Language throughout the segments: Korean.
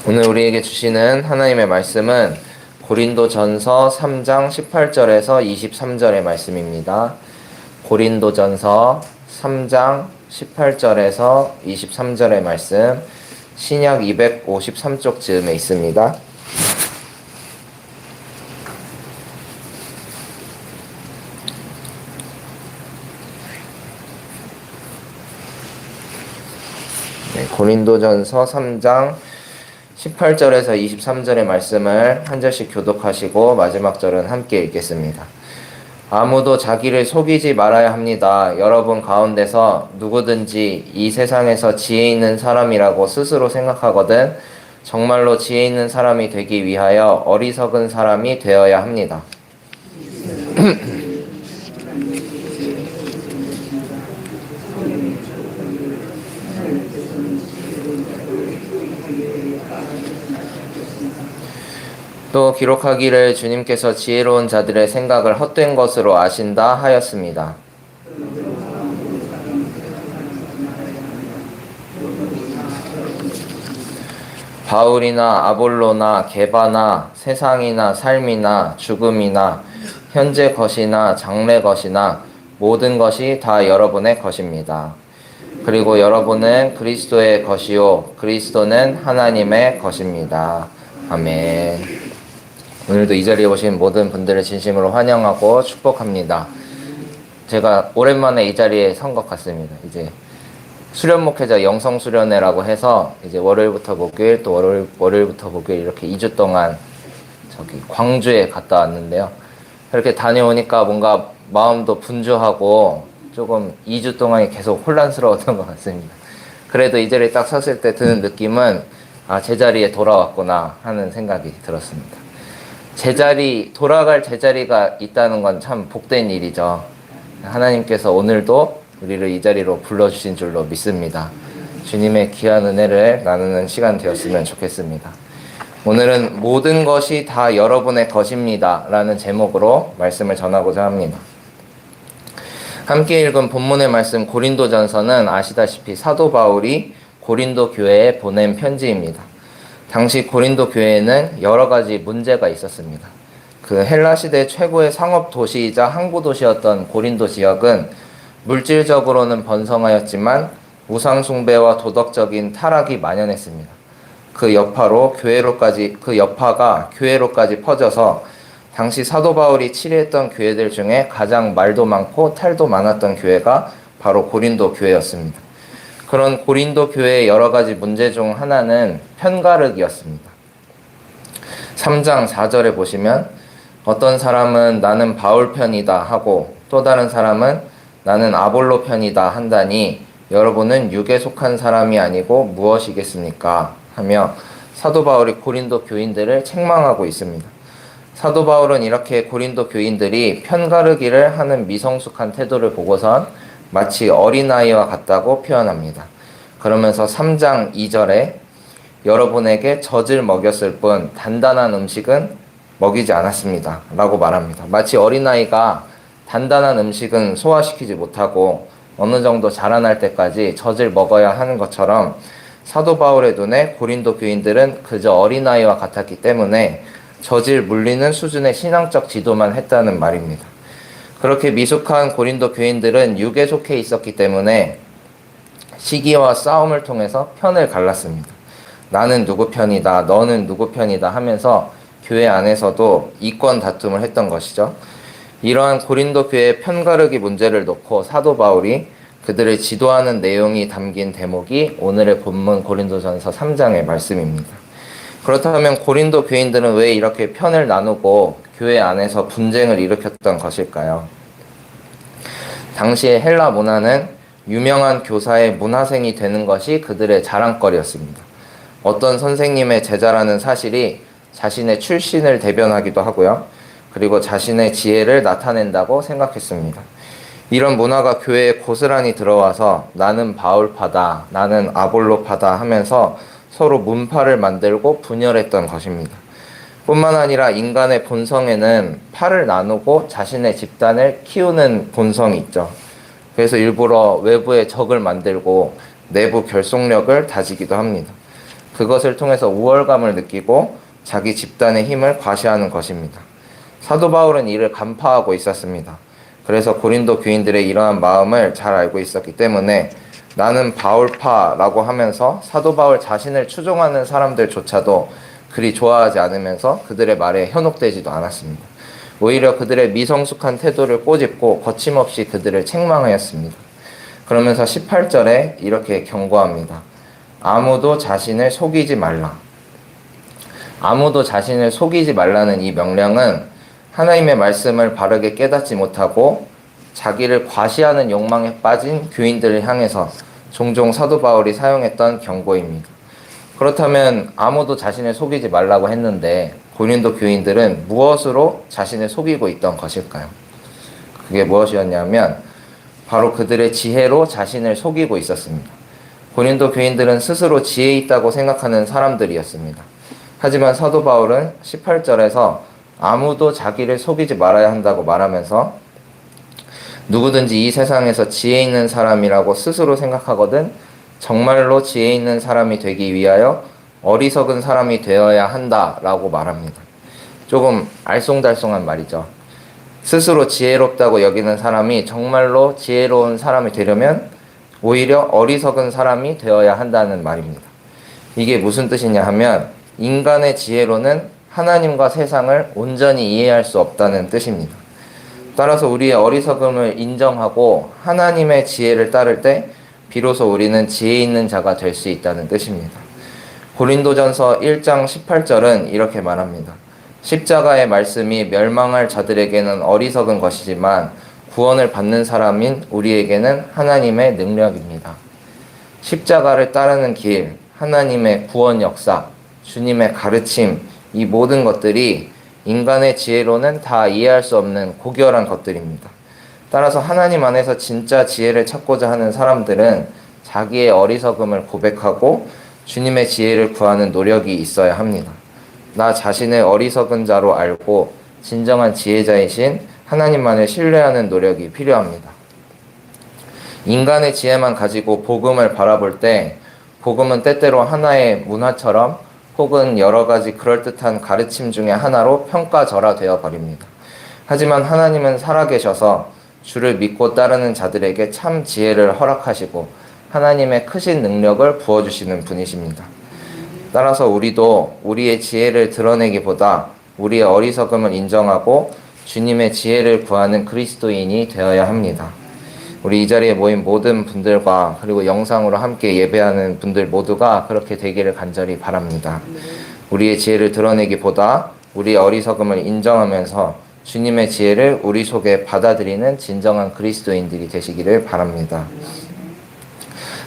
오늘 우리에게 주시는 하나님의 말씀은 고린도전서 3장 18절에서 23절의 말씀입니다. 고린도전서 3장 18절에서 23절의 말씀, 신약 253쪽 즈음에 있습니다. 고린도전서 3장 18절에서 23절의 말씀을 한 절씩 교독하시고 마지막 절은 함께 읽겠습니다. 아무도 자기를 속이지 말아야 합니다. 여러분 가운데서 누구든지 이 세상에서 지혜 있는 사람이라고 스스로 생각하거든 정말로 지혜 있는 사람이 되기 위하여 어리석은 사람이 되어야 합니다. 또 기록하기를 주님께서 지혜로운 자들의 생각을 헛된 것으로 아신다 하였습니다. 바울이나 아볼로나 게바나 세상이나 삶이나 죽음이나 현재 것이나 장래 것이나 모든 것이 다 여러분의 것입니다. 그리고 여러분은 그리스도의 것이요 그리스도는 하나님의 것입니다. 아멘. 오늘도 이 자리에 오신 모든 분들을 진심으로 환영하고 축복합니다. 제가 오랜만에 이 자리에 선 것 같습니다. 이제 수련 목회자 영성 수련회라고 해서 이제 월요일부터 목요일 또 월요일부터 목요일 이렇게 2주 동안 저기 광주에 갔다 왔는데요. 이렇게 다녀오니까 뭔가 마음도 분주하고 조금 2주 동안이 계속 혼란스러웠던 것 같습니다. 그래도 이 자리에 딱 섰을 때 드는 느낌은 제자리에 돌아왔구나 하는 생각이 들었습니다. 돌아갈 제자리가 있다는 건 참 복된 일이죠. 하나님께서 오늘도 우리를 이 자리로 불러주신 줄로 믿습니다. 주님의 귀한 은혜를 나누는 시간 되었으면 좋겠습니다. 오늘은 모든 것이 다 여러분의 것입니다 라는 제목으로 말씀을 전하고자 합니다. 함께 읽은 본문의 말씀 고린도전서는 아시다시피 사도 바울이 고린도 교회에 보낸 편지입니다. 당시 고린도 교회에는 여러 가지 문제가 있었습니다. 그 헬라 시대 최고의 상업 도시이자 항구 도시였던 고린도 지역은 물질적으로는 번성하였지만 우상 숭배와 도덕적인 타락이 만연했습니다. 그 여파가 교회로까지 퍼져서 당시 사도 바울이 치리했던 교회들 중에 가장 말도 많고 탈도 많았던 교회가 바로 고린도 교회였습니다. 그런 고린도 교회의 여러 가지 문제 중 하나는 편가르기였습니다. 3장 4절에 보시면 어떤 사람은 나는 바울 편이다 하고 또 다른 사람은 나는 아볼로 편이다 한다니 여러분은 육에 속한 사람이 아니고 무엇이겠습니까? 하며 사도 바울이 고린도 교인들을 책망하고 있습니다. 사도 바울은 이렇게 고린도 교인들이 편가르기를 하는 미성숙한 태도를 보고선 마치 어린아이와 같다고 표현합니다. 그러면서 3장 2절에 여러분에게 젖을 먹였을 뿐 단단한 음식은 먹이지 않았습니다 라고 말합니다. 마치 어린아이가 단단한 음식은 소화시키지 못하고 어느 정도 자라날 때까지 젖을 먹어야 하는 것처럼 사도 바울의 눈에 고린도 교인들은 그저 어린아이와 같았기 때문에 젖을 물리는 수준의 신앙적 지도만 했다는 말입니다. 그렇게 미숙한 고린도 교인들은 육에 속해 있었기 때문에 시기와 싸움을 통해서 편을 갈랐습니다. 나는 누구 편이다, 너는 누구 편이다 하면서 교회 안에서도 이권 다툼을 했던 것이죠. 이러한 고린도 교회의 편가르기 문제를 놓고 사도 바울이 그들을 지도하는 내용이 담긴 대목이 오늘의 본문 고린도전서 3장의 말씀입니다. 그렇다면 고린도 교인들은 왜 이렇게 편을 나누고 교회 안에서 분쟁을 일으켰던 것일까요? 당시의 헬라 문화는 유명한 교사의 문화생이 되는 것이 그들의 자랑거리였습니다. 어떤 선생님의 제자라는 사실이 자신의 출신을 대변하기도 하고요. 그리고 자신의 지혜를 나타낸다고 생각했습니다. 이런 문화가 교회에 고스란히 들어와서 나는 바울파다, 나는 아볼로파다 하면서 서로 문파를 만들고 분열했던 것입니다. 뿐만 아니라 인간의 본성에는 파를 나누고 자신의 집단을 키우는 본성이 있죠. 그래서 일부러 외부에 적을 만들고 내부 결속력을 다지기도 합니다. 그것을 통해서 우월감을 느끼고 자기 집단의 힘을 과시하는 것입니다. 사도 바울은 이를 간파하고 있었습니다. 그래서 고린도 교인들의 이러한 마음을 잘 알고 있었기 때문에 나는 바울파라고 하면서 사도 바울 자신을 추종하는 사람들조차도 그리 좋아하지 않으면서 그들의 말에 현혹되지도 않았습니다. 오히려 그들의 미성숙한 태도를 꼬집고 거침없이 그들을 책망하였습니다. 그러면서 18절에 이렇게 경고합니다. 아무도 자신을 속이지 말라. 아무도 자신을 속이지 말라는 이 명령은 하나님의 말씀을 바르게 깨닫지 못하고 자기를 과시하는 욕망에 빠진 교인들을 향해서 종종 사도 바울이 사용했던 경고입니다. 그렇다면 아무도 자신을 속이지 말라고 했는데 고린도 교인들은 무엇으로 자신을 속이고 있던 것일까요? 그게 무엇이었냐면 바로 그들의 지혜로 자신을 속이고 있었습니다. 고린도 교인들은 스스로 지혜 있다고 생각하는 사람들이었습니다. 하지만 사도 바울은 18절에서 아무도 자기를 속이지 말아야 한다고 말하면서 누구든지 이 세상에서 지혜 있는 사람이라고 스스로 생각하거든 정말로 지혜 있는 사람이 되기 위하여 어리석은 사람이 되어야 한다라고 말합니다. 조금 알쏭달쏭한 말이죠. 스스로 지혜롭다고 여기는 사람이 정말로 지혜로운 사람이 되려면 오히려 어리석은 사람이 되어야 한다는 말입니다. 이게 무슨 뜻이냐 하면 인간의 지혜로는 하나님과 세상을 온전히 이해할 수 없다는 뜻입니다. 따라서 우리의 어리석음을 인정하고 하나님의 지혜를 따를 때 비로소 우리는 지혜 있는 자가 될 수 있다는 뜻입니다. 고린도전서 1장 18절은 이렇게 말합니다. 십자가의 말씀이 멸망할 자들에게는 어리석은 것이지만 구원을 받는 사람인 우리에게는 하나님의 능력입니다. 십자가를 따르는 길, 하나님의 구원 역사, 주님의 가르침, 이 모든 것들이 인간의 지혜로는 다 이해할 수 없는 고결한 것들입니다. 따라서 하나님 안에서 진짜 지혜를 찾고자 하는 사람들은 자기의 어리석음을 고백하고 주님의 지혜를 구하는 노력이 있어야 합니다. 나 자신의 어리석은 자로 알고 진정한 지혜자이신 하나님만을 신뢰하는 노력이 필요합니다. 인간의 지혜만 가지고 복음을 바라볼 때 복음은 때때로 하나의 문화처럼 혹은 여러 가지 그럴듯한 가르침 중에 하나로 평가절하되어 버립니다. 하지만 하나님은 살아계셔서 주를 믿고 따르는 자들에게 참 지혜를 허락하시고 하나님의 크신 능력을 부어주시는 분이십니다. 따라서 우리도 우리의 지혜를 드러내기보다 우리의 어리석음을 인정하고 주님의 지혜를 구하는 그리스도인이 되어야 합니다. 우리 이 자리에 모인 모든 분들과 그리고 영상으로 함께 예배하는 분들 모두가 그렇게 되기를 간절히 바랍니다. 우리의 지혜를 드러내기보다 우리의 어리석음을 인정하면서 주님의 지혜를 우리 속에 받아들이는 진정한 그리스도인들이 되시기를 바랍니다.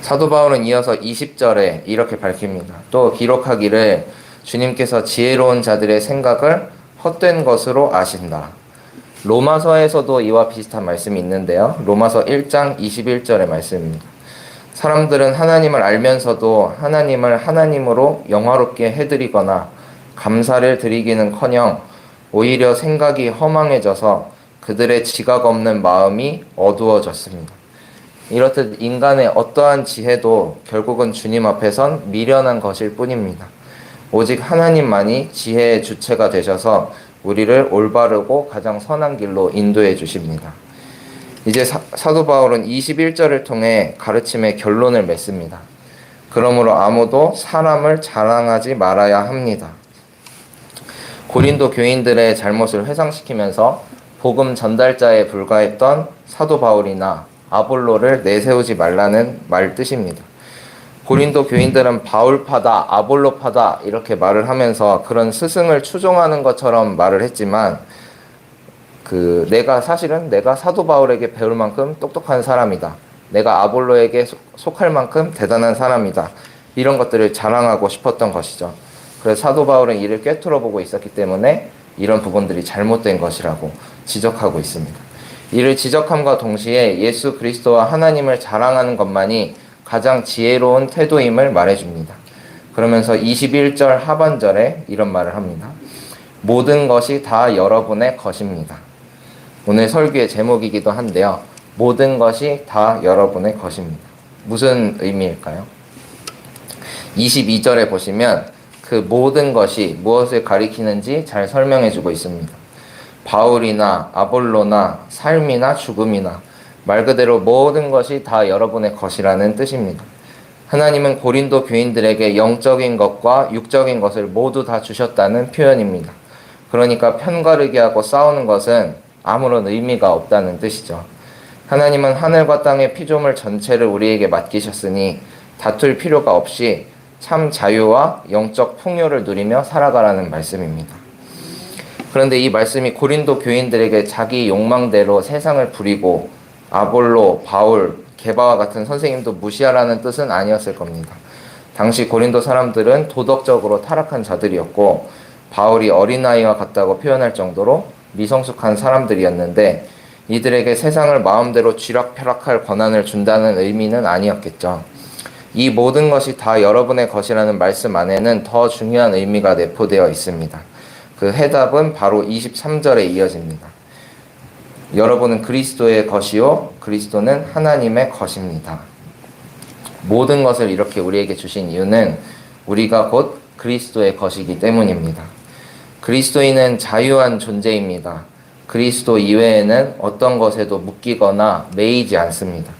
사도 바울은 이어서 20절에 이렇게 밝힙니다. 또 기록하기를 주님께서 지혜로운 자들의 생각을 헛된 것으로 아신다. 로마서에서도 이와 비슷한 말씀이 있는데요. 로마서 1장 21절의 말씀입니다. 사람들은 하나님을 알면서도 하나님을 하나님으로 영화롭게 해드리거나 감사를 드리기는커녕 오히려 생각이 허망해져서 그들의 지각 없는 마음이 어두워졌습니다. 이렇듯 인간의 어떠한 지혜도 결국은 주님 앞에선 미련한 것일 뿐입니다. 오직 하나님만이 지혜의 주체가 되셔서 우리를 올바르고 가장 선한 길로 인도해 주십니다. 이제 사도 바울은 21절을 통해 가르침의 결론을 맺습니다. 그러므로 아무도 사람을 자랑하지 말아야 합니다. 고린도 교인들의 잘못을 회상시키면서 복음 전달자에 불과했던 사도 바울이나 아볼로를 내세우지 말라는 말 뜻입니다. 고린도 교인들은 바울파다, 아볼로파다 이렇게 말을 하면서 그런 스승을 추종하는 것처럼 말을 했지만 내가 사도 바울에게 배울 만큼 똑똑한 사람이다. 내가 아볼로에게 속할 만큼 대단한 사람이다. 이런 것들을 자랑하고 싶었던 것이죠. 그래서 사도 바울은 이를 꿰뚫어 보고 있었기 때문에 이런 부분들이 잘못된 것이라고 지적하고 있습니다. 이를 지적함과 동시에 예수 그리스도와 하나님을 자랑하는 것만이 가장 지혜로운 태도임을 말해줍니다. 그러면서 21절 하반절에 이런 말을 합니다. 모든 것이 다 여러분의 것입니다. 오늘 설교의 제목이기도 한데요. 모든 것이 다 여러분의 것입니다. 무슨 의미일까요? 22절에 보시면 그 모든 것이 무엇을 가리키는지 잘 설명해 주고 있습니다. 바울이나 아볼로나 삶이나 죽음이나 말 그대로 모든 것이 다 여러분의 것이라는 뜻입니다. 하나님은 고린도 교인들에게 영적인 것과 육적인 것을 모두 다 주셨다는 표현입니다. 그러니까 편가르기 하고 싸우는 것은 아무런 의미가 없다는 뜻이죠. 하나님은 하늘과 땅의 피조물 전체를 우리에게 맡기셨으니 다툴 필요가 없이 참 자유와 영적 풍요를 누리며 살아가라는 말씀입니다. 그런데 이 말씀이 고린도 교인들에게 자기 욕망대로 세상을 부리고 아볼로, 바울, 게바와 같은 선생님도 무시하라는 뜻은 아니었을 겁니다. 당시 고린도 사람들은 도덕적으로 타락한 자들이었고 바울이 어린아이와 같다고 표현할 정도로 미성숙한 사람들이었는데 이들에게 세상을 마음대로 쥐락펴락할 권한을 준다는 의미는 아니었겠죠. 이 모든 것이 다 여러분의 것이라는 말씀 안에는 더 중요한 의미가 내포되어 있습니다. 그 해답은 바로 23절에 이어집니다. 여러분은 그리스도의 것이요 그리스도는 하나님의 것입니다. 모든 것을 이렇게 우리에게 주신 이유는 우리가 곧 그리스도의 것이기 때문입니다. 그리스도인은 자유한 존재입니다. 그리스도 이외에는 어떤 것에도 묶이거나 매이지 않습니다.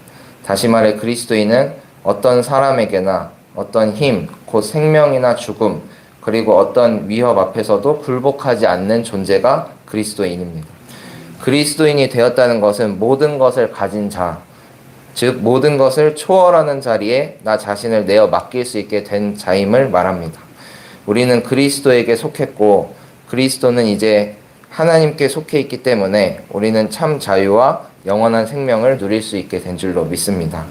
다시 말해 그리스도인은 어떤 사람에게나 어떤 힘, 곧 생명이나 죽음, 그리고 어떤 위협 앞에서도 굴복하지 않는 존재가 그리스도인입니다. 그리스도인이 되었다는 것은 모든 것을 가진 자, 즉 모든 것을 초월하는 자리에 나 자신을 내어 맡길 수 있게 된 자임을 말합니다. 우리는 그리스도에게 속했고 그리스도는 이제 하나님께 속해 있기 때문에 우리는 참 자유와 영원한 생명을 누릴 수 있게 된 줄로 믿습니다.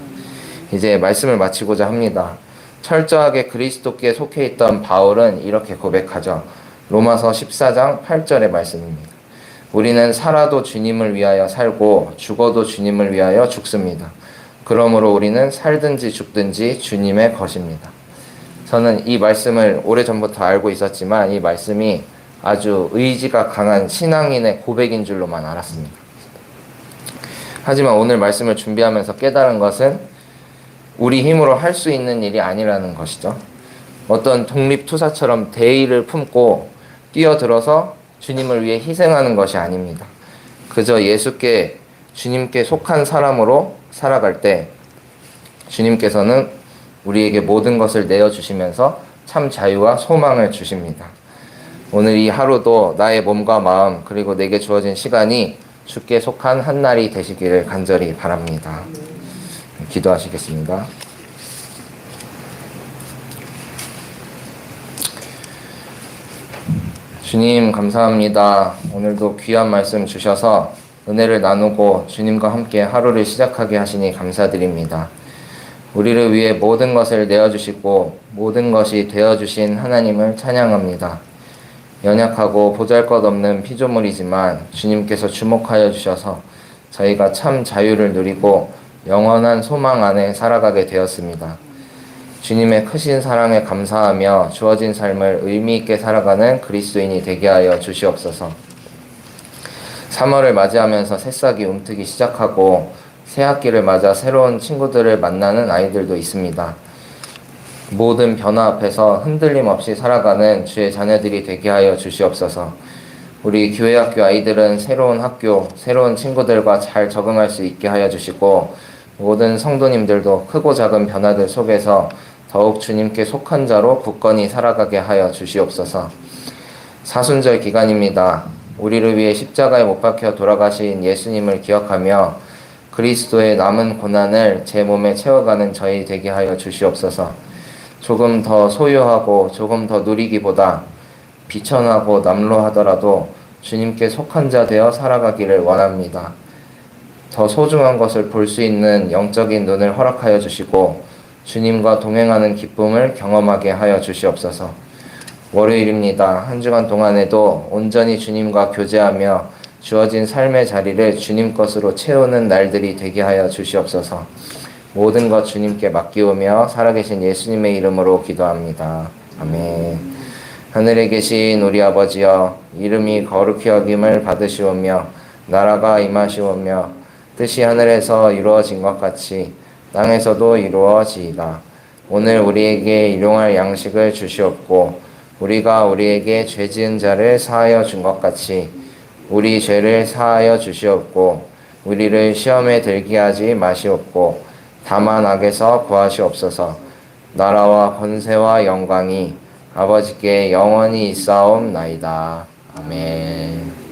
이제 말씀을 마치고자 합니다. 철저하게 그리스도께 속해 있던 바울은 이렇게 고백하죠. 로마서 14장 8절의 말씀입니다. 우리는 살아도 주님을 위하여 살고 죽어도 주님을 위하여 죽습니다. 그러므로 우리는 살든지 죽든지 주님의 것입니다. 저는 이 말씀을 오래전부터 알고 있었지만 이 말씀이 아주 의지가 강한 신앙인의 고백인 줄로만 알았습니다. 하지만 오늘 말씀을 준비하면서 깨달은 것은 우리 힘으로 할 수 있는 일이 아니라는 것이죠. 어떤 독립투사처럼 대의를 품고 뛰어들어서 주님을 위해 희생하는 것이 아닙니다. 그저 예수께 주님께 속한 사람으로 살아갈 때 주님께서는 우리에게 모든 것을 내어주시면서 참 자유와 소망을 주십니다. 오늘 이 하루도 나의 몸과 마음 그리고 내게 주어진 시간이 주께 속한 한 날이 되시기를 간절히 바랍니다. 기도하시겠습니다. 주님 감사합니다. 오늘도 귀한 말씀 주셔서 은혜를 나누고 주님과 함께 하루를 시작하게 하시니 감사드립니다. 우리를 위해 모든 것을 내어주시고 모든 것이 되어주신 하나님을 찬양합니다. 연약하고 보잘것없는 피조물이지만 주님께서 주목하여 주셔서 저희가 참 자유를 누리고 영원한 소망 안에 살아가게 되었습니다. 주님의 크신 사랑에 감사하며 주어진 삶을 의미 있게 살아가는 그리스도인이 되게 하여 주시옵소서. 3월을 맞이하면서 새싹이 움트기 시작하고 새학기를 맞아 새로운 친구들을 만나는 아이들도 있습니다. 모든 변화 앞에서 흔들림 없이 살아가는 주의 자녀들이 되게 하여 주시옵소서. 우리 교회학교 아이들은 새로운 학교, 새로운 친구들과 잘 적응할 수 있게 하여 주시고 모든 성도님들도 크고 작은 변화들 속에서 더욱 주님께 속한 자로 굳건히 살아가게 하여 주시옵소서. 사순절 기간입니다. 우리를 위해 십자가에 못 박혀 돌아가신 예수님을 기억하며 그리스도의 남은 고난을 제 몸에 채워가는 저희 되게 하여 주시옵소서. 조금 더 소유하고 조금 더 누리기보다 비천하고 남루하더라도 주님께 속한 자 되어 살아가기를 원합니다. 더 소중한 것을 볼 수 있는 영적인 눈을 허락하여 주시고 주님과 동행하는 기쁨을 경험하게 하여 주시옵소서. 월요일입니다. 한 주간 동안에도 온전히 주님과 교제하며 주어진 삶의 자리를 주님 것으로 채우는 날들이 되게 하여 주시옵소서. 모든 것 주님께 맡기오며 살아계신 예수님의 이름으로 기도합니다. 아멘. 하늘에 계신 우리 아버지여, 이름이 거룩히 여김을 받으시오며 나라가 임하시오며 뜻이 하늘에서 이루어진 것 같이 땅에서도 이루어지이다. 오늘 우리에게 일용할 양식을 주시옵고 우리가 우리에게 죄 지은 자를 사하여 준 것 같이 우리 죄를 사하여 주시옵고 우리를 시험에 들게 하지 마시옵고 다만 악에서 구하시옵소서. 나라와 권세와 영광이 아버지께 영원히 있사옵나이다. 아멘.